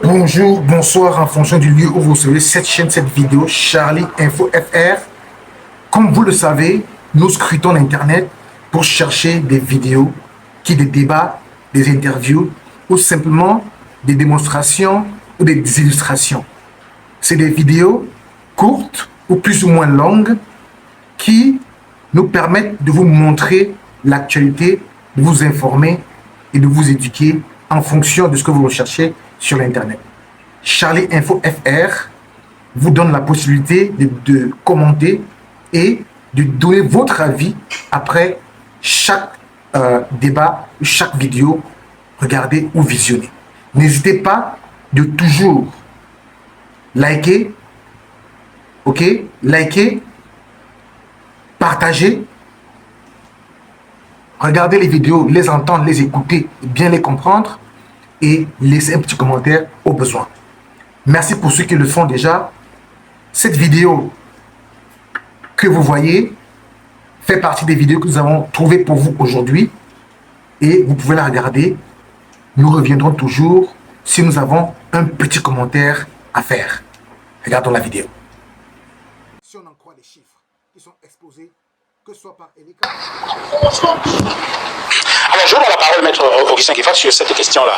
Bonjour, bonsoir en fonction du lieu où vous recevez cette chaîne, cette vidéo, Charlie Info FR. Comme vous le savez, nous scrutons l'Internet pour chercher des vidéos, des débats, des interviews ou simplement des démonstrations ou des illustrations. C'est des vidéos courtes ou plus ou moins longues qui nous permettent de vous montrer l'actualité, de vous informer et de vous éduquer en fonction de ce que vous recherchez sur l'Internet. Charlie Info FR vous donne la possibilité de commenter et de donner votre avis après chaque débat, chaque vidéo regardée ou visionnée. N'hésitez pas de toujours liker, ok, liker, partager, regarder les vidéos, les entendre, les écouter, bien les comprendre et laisser un petit commentaire au besoin. Merci pour ceux qui le font déjà. Cette vidéo que vous voyez fait partie des vidéos que nous avons trouvées pour vous aujourd'hui et vous pouvez la regarder. Nous reviendrons toujours si nous avons un petit commentaire à faire. Regardons la vidéo. Si on en croit les chiffres qui sont exposés, que ce soit par Eleka. Alors, je donne la parole, maître Augustin Gueffard, sur cette question-là.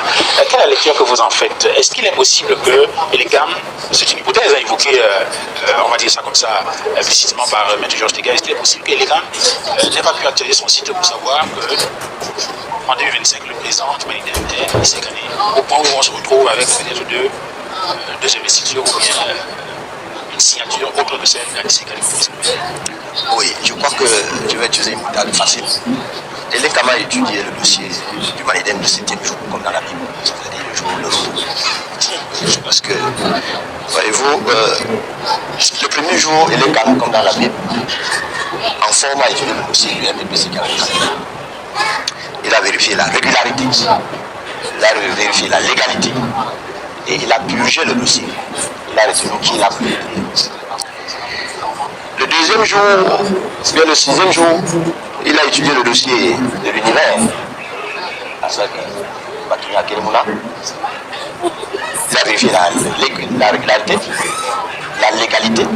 Quelle est la lecture que vous en faites? Est-ce qu'il est possible que l'ECAM, c'est une hypothèse évoquée, on va dire ça comme ça, implicitement par maître Georges Tega, est-ce qu'il est possible que l'ECAM n'ait pas pu actualiser son site pour savoir qu'en 2025, le président Maïden est sécané, au point où on se retrouve avec peut-être deux investitures ou bien une signature autre que celle d'Ali Sécané? Oui, je crois que je vais utiliser une méthode facile. L'ECAM a étudié le dossier du Maïden le 7e jour, comme dans la Bible, c'est-à-dire le jour de retour. Parce que, voyez-vous, le premier jour, l'ECAM, comme dans la Bible, en forme a étudié le dossier du MPPC 44. Il a vérifié la régularité, il a vérifié la légalité, et il a purgé le dossier. Il a retenu qui l'a purgé. Le deuxième jour, bien le 6e jour, il a étudié le dossier de l'univers, avec Batunia Keremouna. Il a vérifié la régularité, la légalité.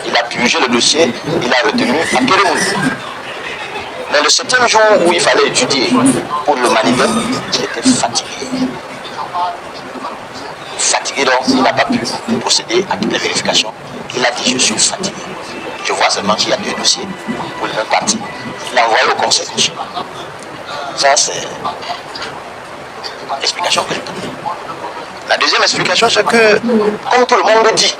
Il a purgé le dossier, il a retenu Keremouna. Mais le 7e jour où il fallait étudier pour le Manibel, il était fatigué. Fatigué donc, il n'a pas pu procéder à toutes les vérifications. Il a dit: je suis fatigué. Je vois seulement qu'il y a deux dossiers pour le même parti. Il l'a envoyé au conseil constitutionnel. Ça, c'est l'explication que je donne. La deuxième explication, c'est que, comme tout le monde le dit,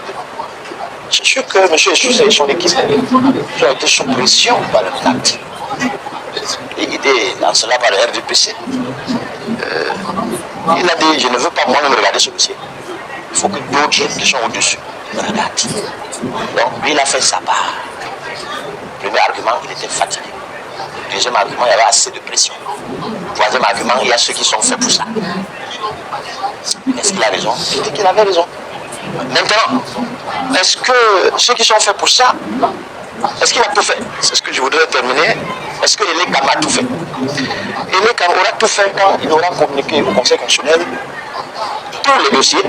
c'est sûr que M. Essucé et son équipe ont été sous pression par le MNAT. Et aidé dans cela par le RDPC. Il a dit: je ne veux pas moi-même regarder ce dossier. Il faut que d'autres qui sont au-dessus me regardent. Donc lui, il a fait sa part. Premier argument, il était fatigué. Deuxième argument, il y avait assez de pression. Troisième argument, il y a ceux qui sont faits pour ça. Est-ce qu'il a raison? Je dis qu'il avait raison. Maintenant, est-ce que ceux qui sont faits pour ça, est-ce qu'il a tout fait? C'est ce que je voudrais terminer. Est-ce que l'ECAM a tout fait? L'ECAM aura tout fait quand il aura communiqué au Conseil constitutionnel tous les dossiers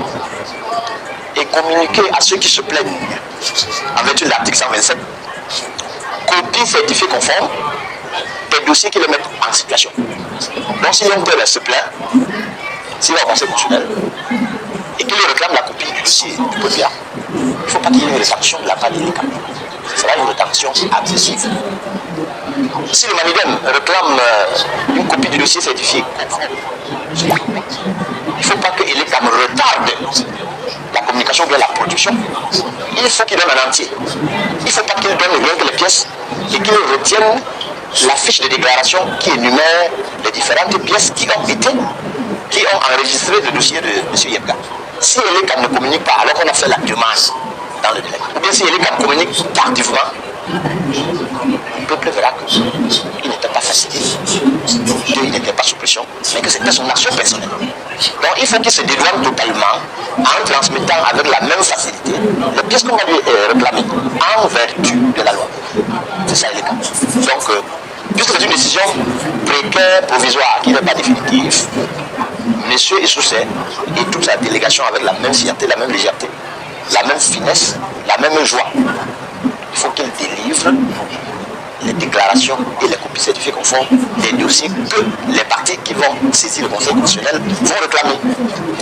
et communiqué à ceux qui se plaignent en vertu de l'article 127, copie certifiée conforme des dossiers qui les mettent en situation. Donc si l'on peut se plaindre, s'il va au Conseil constitutionnel et qu'il réclame la copie du dossier du POPIA, il ne faut pas qu'il y ait une rétention de la part de l'ECAM. Ce sera une rétention excessive. Si le Manidem réclame une copie du dossier certifié conforme, il ne faut pas que l'ECAM retarde la communication ou bien la production. Il faut qu'il donne un entier. Il ne faut pas qu'il donne rien que les pièces et qu'il retienne la fiche de déclaration qui énumère les différentes pièces qui ont enregistré le dossier de M. Yebga. Si l'ECAM ne communique pas alors qu'on a fait la demande dans le délai, ou bien si l'ECAM communique tardivement, le peuple verra qu'il n'était pas fatigué, qu'il n'était pas sous pression, mais que c'était son action personnelle. Donc il faut qu'il se dédouane totalement en transmettant avec la même facilité les pièces qu'on va lui réclamer en vertu de la loi. C'est ça l'ECAM. Donc puisque c'est une décision précaire, provisoire, qui n'est pas définitive, Monsieur Issoussé et toute sa délégation avec la même fierté, la même légèreté, la même finesse, la même joie, il faut qu'il délivre les déclarations et les copies certifiées conformes des dossiers que les partis qui vont saisir le Conseil constitutionnel vont réclamer.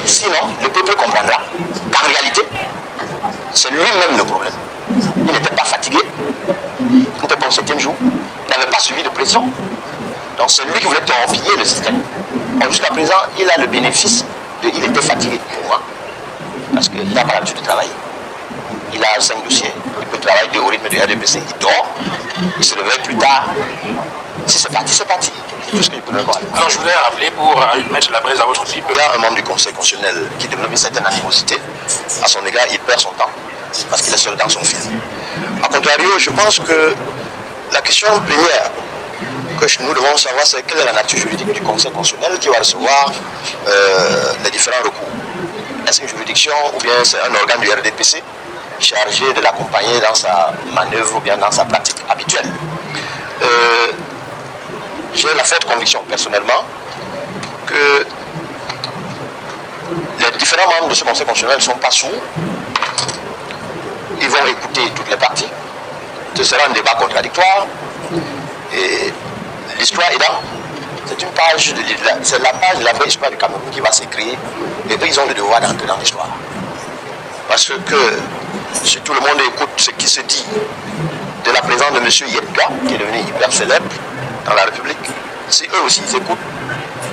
Sinon, le peuple comprendra qu'en réalité, c'est lui-même le problème. Il n'était pas fatigué, il n'était pas au 7e jour, il n'avait pas subi de pression. Donc c'est lui qui voulait torpiller le système. Jusqu'à présent, il a le bénéfice de il était fatigué pour moi. Parce qu'il n'a pas l'habitude de travailler. Il a 5 dossiers, il peut travailler au rythme de RDPC, il dort, il se réveille plus tard. Si c'est parti, c'est parti. Tout ce qu'il peut voir. Alors je voulais rappeler pour mettre la braise à votre pipe. Il y a un membre du Conseil constitutionnel qui développe une certaine animosité. À son égard, il perd son temps parce qu'il est seul dans son film. A contrario, je pense que la question première que nous devons savoir, c'est quelle est la nature juridique du Conseil constitutionnel qui va recevoir les différents recours. Est-ce une juridiction ou bien c'est un organe du RDPC chargé de l'accompagner dans sa manœuvre ou bien dans sa pratique habituelle? J'ai la forte conviction personnellement que les différents membres de ce Conseil constitutionnel ne sont pas sourds. Ils vont écouter toutes les parties. Ce sera un débat contradictoire. Et l'histoire est là. C'est une page c'est la page de la vraie histoire du Cameroun qui va s'écrire. Et eux, ils ont le devoir d'entrer dans l'histoire. Parce que si tout le monde écoute ce qui se dit de la présence de M. Yedga, qui est devenu hyper célèbre dans la République, si eux aussi ils écoutent,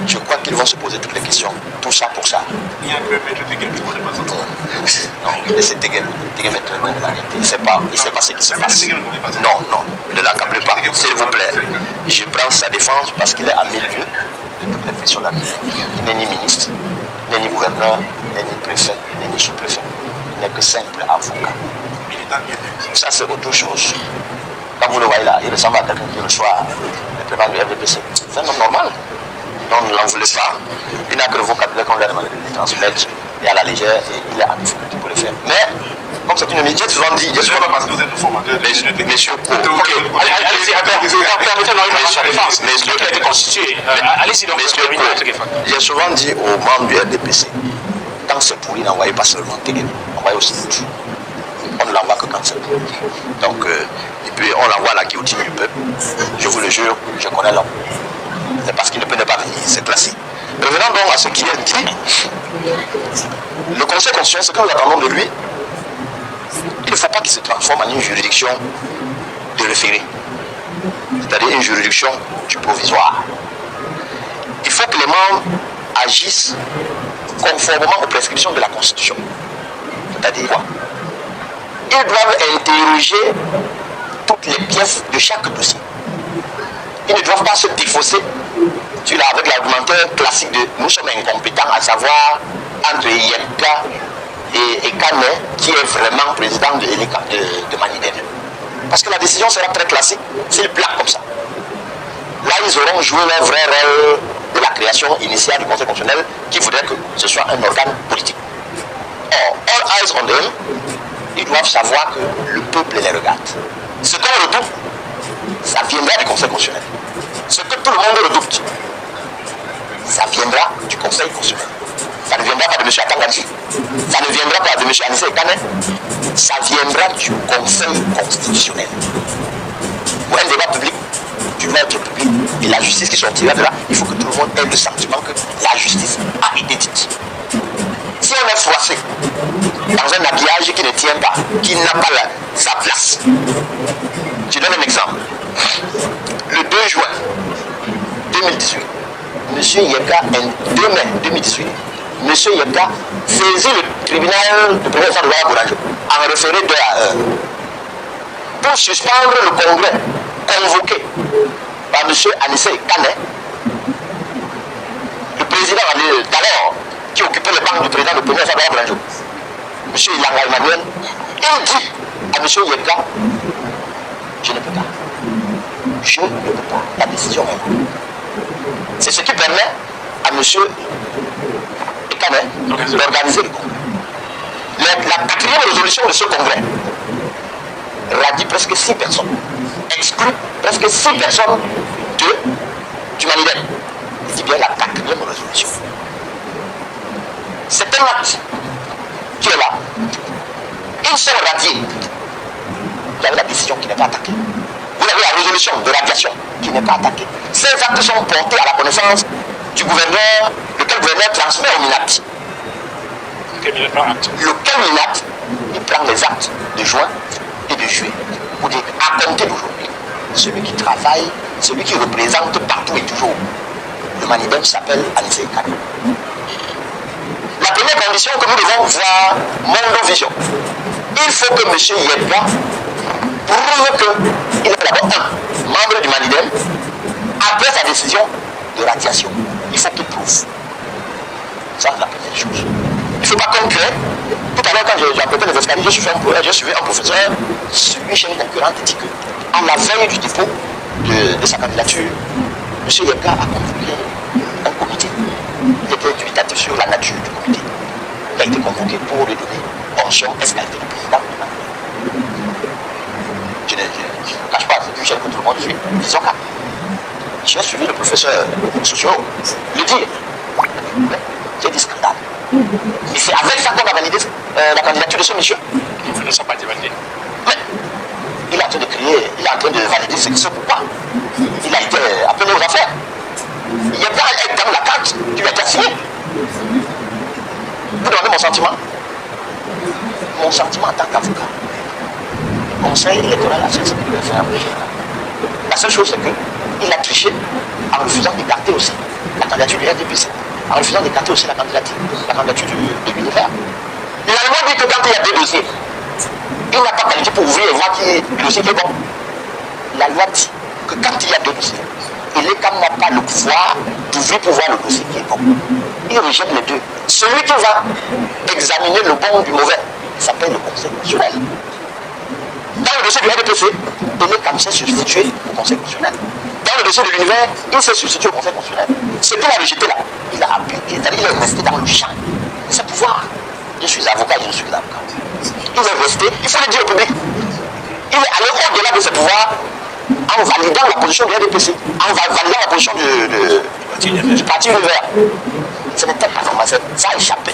je crois qu'ils vont se poser toutes les questions. Tout ça pour ça. Il y a un peu M. Tegel qui vous représente. Non, c'est Tegel. Tegel est très loin de la réalité. Il ne sait pas ce qui se passe. Non, ne l'accablez pas. S'il vous plaît. Je prends sa défense parce qu'il est à milieu de toutes les pressions de la République. Il n'est ni ministre, il n'est ni gouverneur, il n'est ni préfet, il n'est ni sous-préfet. Il n'est que simple avocat. Ça, c'est autre chose. Quand vous le voyez là, il ressemble à quelqu'un qui reçoit le président du RDPC. C'est un homme normal. On ne l'en voulait pas. Il n'a que le vocabulaire qu'on lui a demandé de le transmettre et à la légère, et il est en difficulté pour le faire. Mais, comme c'est une médiate, souvent dit, il y a souvent pas parce que vous êtes le formateur de Messieurs Co. Ok, allez-y, permettez-moi une défense. Messieurs qui a été constitué. Allez-y donc, Messieurs Co. J'ai souvent dit aux membres du RDPC, quand c'est pourri, n'envoyez pas seulement Tegel, envoyez aussi tout. On ne l'envoie que quand c'est pourri. Donc, et puis on l'envoie à la guillotine du peuple. Je vous le jure, je connais l'homme. C'est parce qu'il ne peut pas venir, c'est classé. Revenons donc à ce qui est dit. Le Conseil constitutionnel, ce que nous attendons de lui, il ne faut pas qu'il se transforme en une juridiction de référé, c'est-à-dire une juridiction du provisoire. Il faut que les membres agissent conformément aux prescriptions de la Constitution. C'est-à-dire quoi? Ils doivent interroger toutes les pièces de chaque dossier. Ils ne doivent pas se défausser avec l'argumentaire classique de nous sommes incompétents, à savoir entre Yedga et Kane, qui est vraiment président de Maniden. Parce que la décision sera très classique s'ils plaquent comme ça. Là, ils auront joué leur vrai rôle de la création initiale du Conseil constitutionnel qui voudrait que ce soit un organe politique. Or, all eyes on them, ils doivent savoir que le peuple les regarde. Ce qu'on redoute, ça viendra du Conseil constitutionnel. Ce que tout le monde redoute, ça viendra du Conseil constitutionnel. Ça ne viendra pas de M. Atangani, ça ne viendra pas de M. Anissé Kane, ça viendra du Conseil constitutionnel. Pour un débat public, tu dois être public. Et la justice qui sortira de là, il faut que tout le monde ait le sentiment que la justice a été dite. Si on est froissé dans un habillage qui ne tient pas, qui n'a pas sa place, je donne un exemple. Le 2 juin 2018, M. Yedga, 2 mai 2018, M. Yedga saisit le tribunal de première instance de Ouagadougou en référé d'heure à heure pour suspendre le congrès convoqué par M. Anissé Kane, le président d'alors qui occupait le banc du président de première instance de Ouagadougou, M. Ilanga Emmanuel. Il dit à M. Yedga, je ne peux pas. Je ne peux pas. La décision est là. C'est ce qui permet à M. Ekane d'organiser le congrès. La 4e résolution de ce congrès radie presque 6 personnes, exclut presque 6 personnes du Manidem, je dis bien la quatrième résolution. C'est un acte qui est là. Une seule radiée. Vous avez la décision qui n'est pas attaquée. Vous avez la résolution de radiation qui n'est pas attaquée. Ces actes sont portés à la connaissance du gouverneur, lequel gouverneur transmet au MINAT. Lequel MINAT, il prend les actes de juin et de juillet pour dire à compter d'aujourd'hui. Celui qui travaille, celui qui représente partout et toujours. Le Manidem s'appelle Anissé Kane. La première condition que nous devons voir, Mondo Vision, il faut que M. Yebga prouve qu'il est d'abord un membre du Manidem après sa décision de radiation. Il faut qu'il prouve. Ça, c'est la première chose. Il ne faut pas concret. Tout à l'heure, quand j'ai apporté les escaliers, j'ai suivi un professeur, celui chez les concurrents, dit que à la veille du dépôt de sa candidature, M. Yebga a convoqué un comité. Il était dubitatif sur la nature du comité. Il a été convoqué pour lui donner pension escalité du président. Je ne cache pas, c'est du gel que tout le monde suit. Disons qu'à j'ai suivi le professeur socio le dire. C'est des scandales. Et c'est avec ça qu'on a validé la candidature de ce monsieur. Ils ne sont pas validés. Mais il est en train de crier, il est en train de valider ce pourquoi. Il a été appelé aux affaires. Il y a dans la carte qui lui a été signée. Vous demandez mon sentiment. Mon sentiment en tant qu'avocat. Le conseil électoral a cessé de le faire. La seule chose, c'est qu'il a triché en refusant d'écarter aussi la candidature du RDPC, en refusant d'écarter aussi la candidature de l'univers. La loi dit que quand il y a deux dossiers, il n'a pas qualité pour ouvrir et voir qui est le dossier qui est bon. La loi dit que quand il y a deux dossiers, et les cas n'a pas le pouvoir d'ouvrir pour voir le dossier qui est bon. Il rejette les deux. Celui qui va examiner le bon du mauvais s'appelle le conseil constitutionnel. Dans le dossier du RDPC, les CAM s'est substitué au conseil constitutionnel. Dans le dossier de l'univers, il s'est substitué au conseil constitutionnel. Ce qu'il a rejeté là, il a appliqué, c'est-à-dire il est resté dans le champ de ses pouvoirs. Je suis avocat, je suis avocat. Il est resté, il faut le dire au public, il est allé au-delà de ses pouvoirs en validant la position du RDPC, en validant la position du parti univers. Ce n'était pas normal, ça échappe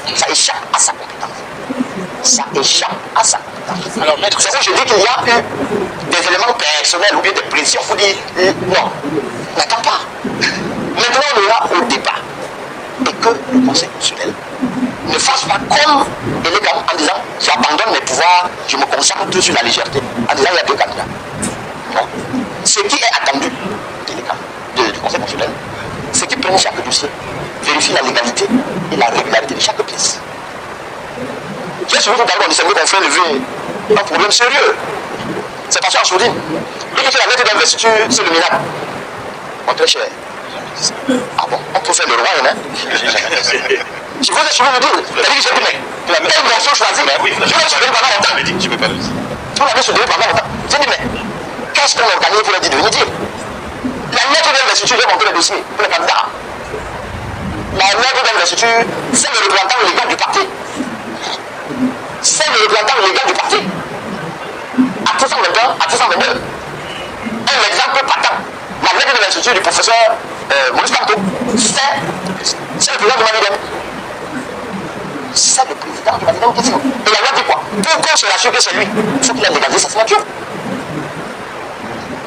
à sa compétence. Ça échappe à sa compétence. Alors, maître, c'est ça que je dis qu'il y a eu des éléments personnels ou bien des pressions. Il faut dire non, n'attends pas. Maintenant, on est là au débat. Et que le conseil constitutionnel ne fasse pas comme élégant en disant j'abandonne mes pouvoirs, je me concentre sur la légèreté. En disant il y a deux candidats. Non. Ce qui est attendu du conseil constitutionnel, c'est qu'ils prennent chaque dossier, vérifient la légalité et la régularité de chaque pièce. J'ai suivi tout à l'heure, on dit c'est mieux qu'on fait lever un problème sérieux. C'est pas ça, Choudine. Lui qui fait la lettre d'investiture, c'est le MINAT. Mon très cher. Ah bon, on peut faire le roi, hein? Je vous ai suivi le dire. C'est-à-dire que j'ai dit, mais quelle version choisie? Je l'ai suivi pendant longtemps. Je ne peux pas le dire. Vous l'avez suivi pendant longtemps. J'ai dit, mais qu'est-ce qu'on organise pour le dire de venir dire? La lettre d'investiture, j'ai montré le dossier pour les candidats. La lettre d'investiture, c'est le représentant légal du parti. C'est le représentant légal du parti. À 221, à 222. Un exemple patent. La lettre de l'institut du professeur Maurice Panto, c'est le président du Manidem. C'est le président du Manidem qui dit. Et la loi dit quoi? Pour qu'on se rassure que c'est lui, il faut qu'il ait légalisé sa signature.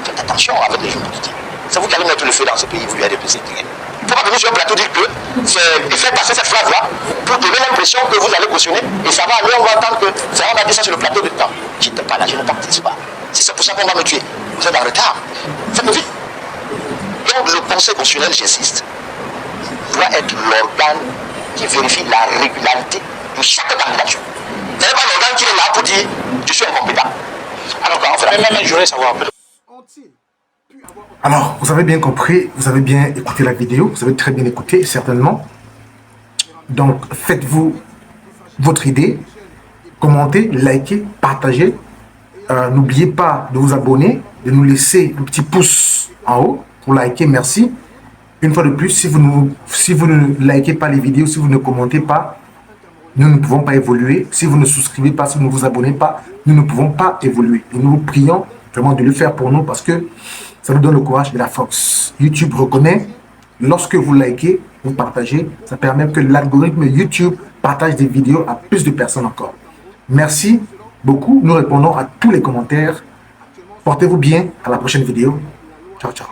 Faites attention avec les journalistes. C'est vous qui allez mettre le feu dans ce pays, vous lui avez déposé. Il ne faut pas venir sur un plateau dire que et faire passer cette phrase-là pour donner l'impression que vous allez cautionner et ça va aller, on va entendre que ça va dire ça sur le plateau de temps. Je n'étais pas là, je ne participe pas. Si c'est pour ça qu'on va me tuer, vous êtes en retard. Faites-le vite. Donc le conseil constitutionnel, j'insiste, doit être l'organe qui vérifie la régularité de chaque candidature. Ce n'est pas l'organe qui est là pour dire je suis incompétent. Alors quand on fait la même, je voudrais savoir un peu. Alors, vous avez bien compris, vous avez bien écouté la vidéo, vous avez très bien écouté, certainement. Donc, faites-vous votre idée, commentez, likez, partagez. N'oubliez pas de vous abonner, de nous laisser un petit pouce en haut pour liker, merci. Une fois de plus, si vous ne likez pas les vidéos, si vous ne commentez pas, nous ne pouvons pas évoluer. Si vous ne souscrivez pas, si vous ne vous abonnez pas, nous ne pouvons pas évoluer. Et nous vous prions vraiment de le faire pour nous parce que ça nous donne le courage et la force. YouTube reconnaît Lorsque vous likez, vous partagez, ça permet que l'algorithme YouTube partage des vidéos à plus de personnes encore. Merci beaucoup. Nous répondons à tous les commentaires. Portez-vous bien. À la prochaine vidéo. Ciao, ciao.